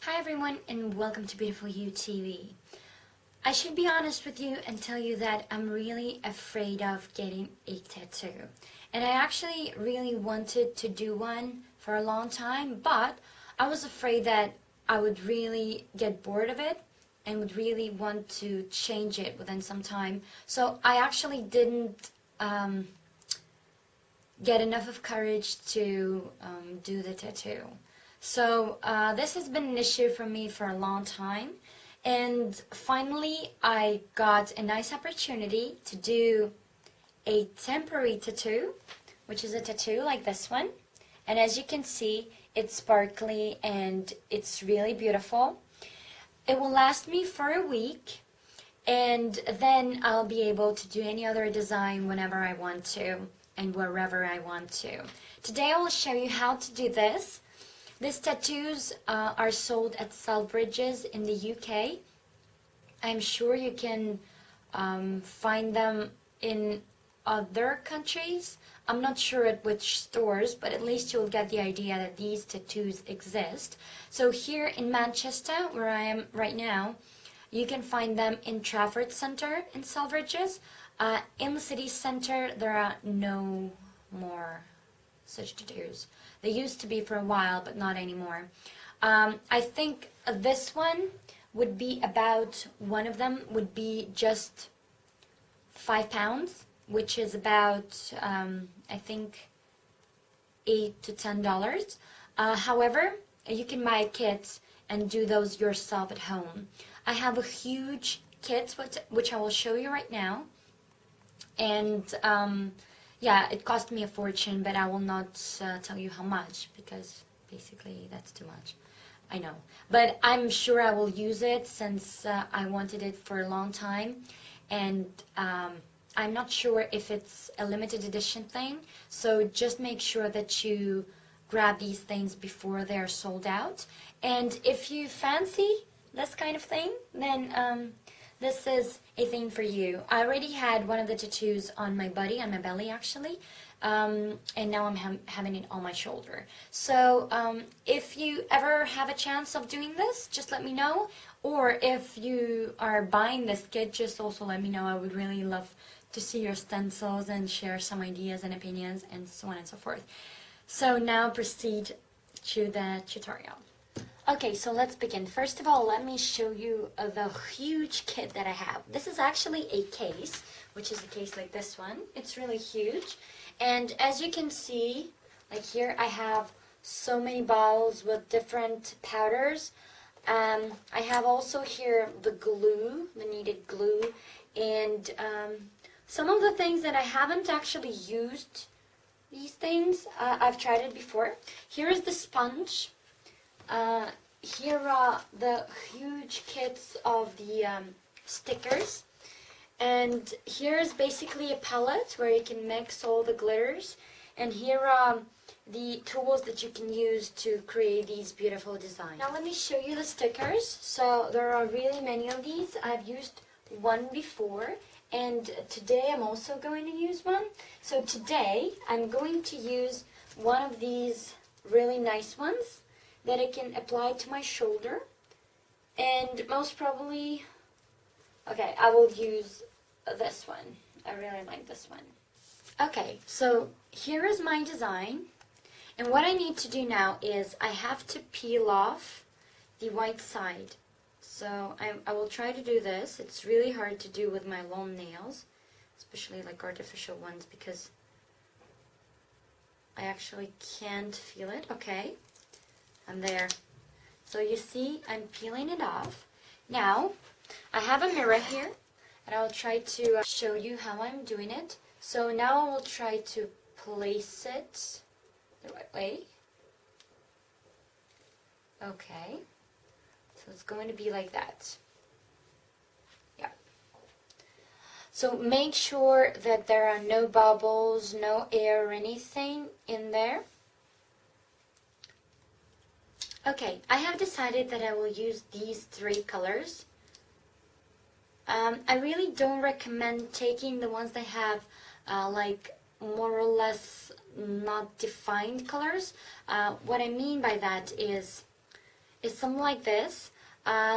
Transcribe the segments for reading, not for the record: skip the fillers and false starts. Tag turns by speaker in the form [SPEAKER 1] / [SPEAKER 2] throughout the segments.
[SPEAKER 1] Hi everyone and welcome to Beautiful You TV. I should be honest with you and tell you that I'm really afraid of getting a tattoo. And I actually really wanted to do one for a long time, but I was afraid that I would really get bored of it and would really want to change it within some time. So I actually didn't get enough of courage to do the tattoo. So this has been an issue for me for a long time, and finally I got a nice opportunity to do a temporary tattoo, which is a tattoo like this one. And as you can see, it's sparkly and it's really beautiful. It will last me for a week, and then I'll be able to do any other design whenever I want to and wherever I want to. Today I will show you how to do this. These tattoos are sold at Selfridges in the UK. I'm sure you can find them in other countries. I'm not sure at which stores, but at least you'll get the idea that these tattoos exist. So here in Manchester, where I am right now, you can find them in Trafford Centre in Selfridges. In the city centre, there are no more such tattoos. They used to be for a while, but not anymore. I think this one would be about, one of them would be just £5, which is about, I think, $8 to $10. However, you can buy kits and do those yourself at home. I have a huge kit, which I will show you right now. And yeah, it cost me a fortune, but I will not tell you how much, because basically that's too much. I know. But I'm sure I will use it since I wanted it for a long time. And I'm not sure if it's a limited edition thing, so just make sure that you grab these things before they're sold out. And if you fancy this kind of thing, then this is a thing for you. I already had one of the tattoos on my body, on my belly actually, and now I'm having it on my shoulder. So if you ever have a chance of doing this, just let me know. Or if you are buying this kit, just also let me know. I would really love to see your stencils and share some ideas and opinions and so on and so forth. So now proceed to the tutorial. Okay, so let's begin. First of all, let me show you the huge kit that I have. This is actually a case, which is a case like this one. It's really huge. And as you can see, like here, I have so many bottles with different powders. I have also here the glue, the needed glue, and some of the things that I haven't actually used, these things, I've tried it before. Here is the sponge. Here are the huge kits of the stickers, and here is basically a palette where you can mix all the glitters, and here are the tools that you can use to create these beautiful designs. Now let me show you the stickers. So there are really many of these. I've used one before, and today I'm also going to use one. So today I'm going to use one of these really nice ones that I can apply to my shoulder, and most probably, okay, I will use this one. I really like this one. Okay, so here is my design, and what I need to do now is I have to peel off the white side. So I will try to do this. It's really hard to do with my long nails, especially like artificial ones, because I actually can't feel it. Okay. I'm there. So you see, I'm peeling it off. Now, I have a mirror here, and I'll try to show you how I'm doing it. So now I will try to place it the right way. Okay. So it's going to be like that. Yeah. So make sure that there are no bubbles, no air or anything in there. Okay, I have decided that I will use these 3 colors. I really don't recommend taking the ones that have like more or less not defined colors. What I mean by that is is something like this.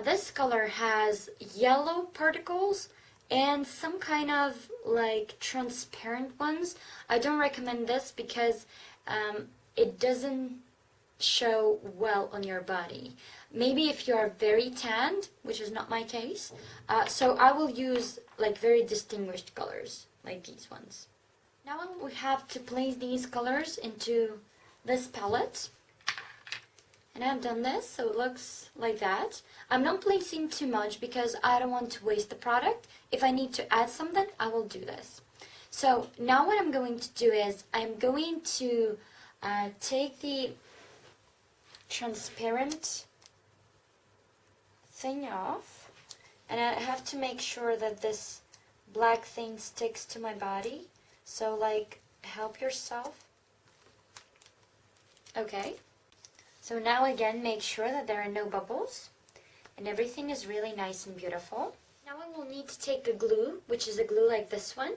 [SPEAKER 1] This color has yellow particles and some kind of like transparent ones. I don't recommend this because it doesn't show well on your body. Maybe if you are very tanned, which is not my case, so I will use like very distinguished colors like these ones. Now we have to place these colors into this palette. And I've done this, so it looks like that. I'm not placing too much because I don't want to waste the product. If I need to add something, I will do this. So now what I'm going to do is I'm going to take the transparent thing off, and I have to make sure that this black thing sticks to my body. So like, help yourself. Okay. So now again, make sure that there are no bubbles and everything is really nice and beautiful. Now I will need to take a glue, which is a glue like this one,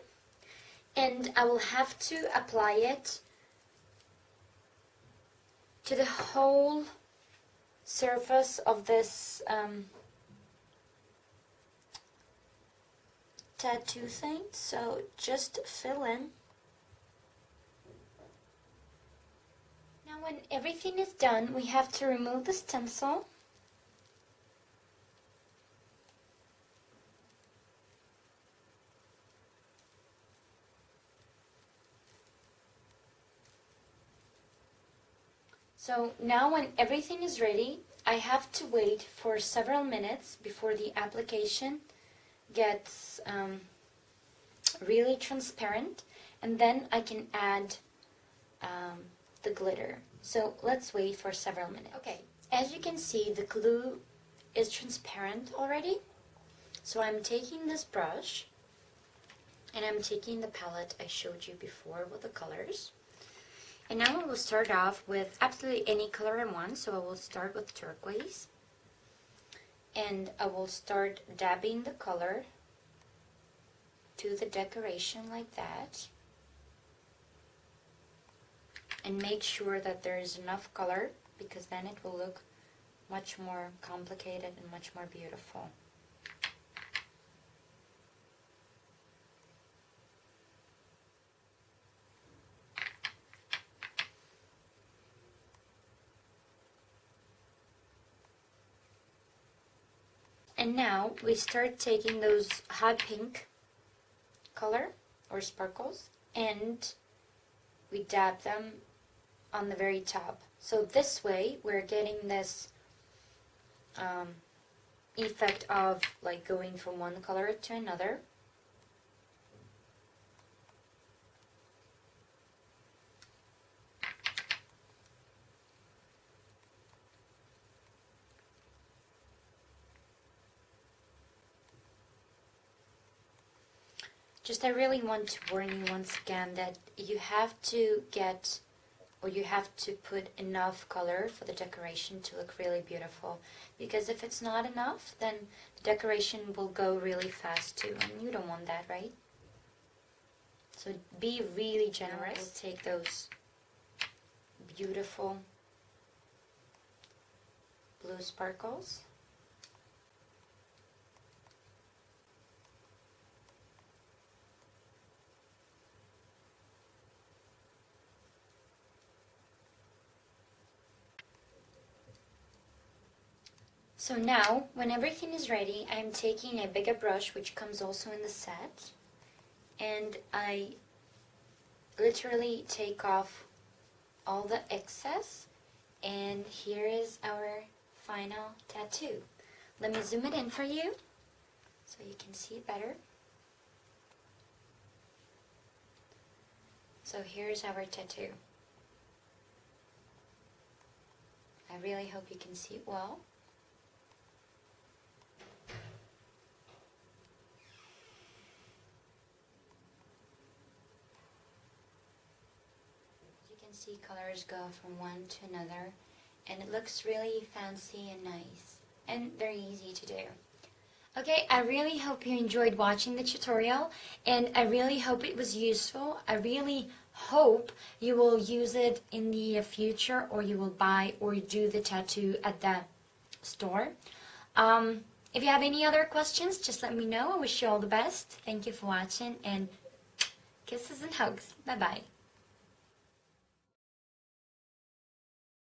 [SPEAKER 1] and I will have to apply it to the whole surface of this tattoo thing. So just fill in. Now when everything is done, we have to remove the stencil. So now when everything is ready, I have to wait for several minutes before the application gets really transparent, and then I can add the glitter. So let's wait for several minutes. Okay, as you can see, the glue is transparent already. So I'm taking this brush and I'm taking the palette I showed you before with the colors. And now I will start off with absolutely any color I want. So I will start with turquoise. And I will start dabbing the color to the decoration like that. And make sure that there is enough color, because then it will look much more complicated and much more beautiful. And now we start taking those hot pink color or sparkles and we dab them on the very top. So this way we're getting this effect of like going from one color to another. Just I really want to warn you once again that you have to get, or you have to put enough color for the decoration to look really beautiful. Because if it's not enough, then the decoration will go really fast too, and you don't want that, right? So be really generous. We'll take those beautiful blue sparkles. So now, when everything is ready, I'm taking a bigger brush, which comes also in the set, and I literally take off all the excess, and here is our final tattoo. Let me zoom it in for you, so you can see it better. So here's our tattoo. I really hope you can see it well. See colors go from one to another, and it looks really fancy and nice and very easy to do. Okay, I really hope you enjoyed watching the tutorial, and I really hope it was useful. I really hope you will use it in the future, or you will buy or do the tattoo at store. If you have any other questions, just let me know. I wish you all the best. Thank you for watching, and kisses and hugs. Bye bye.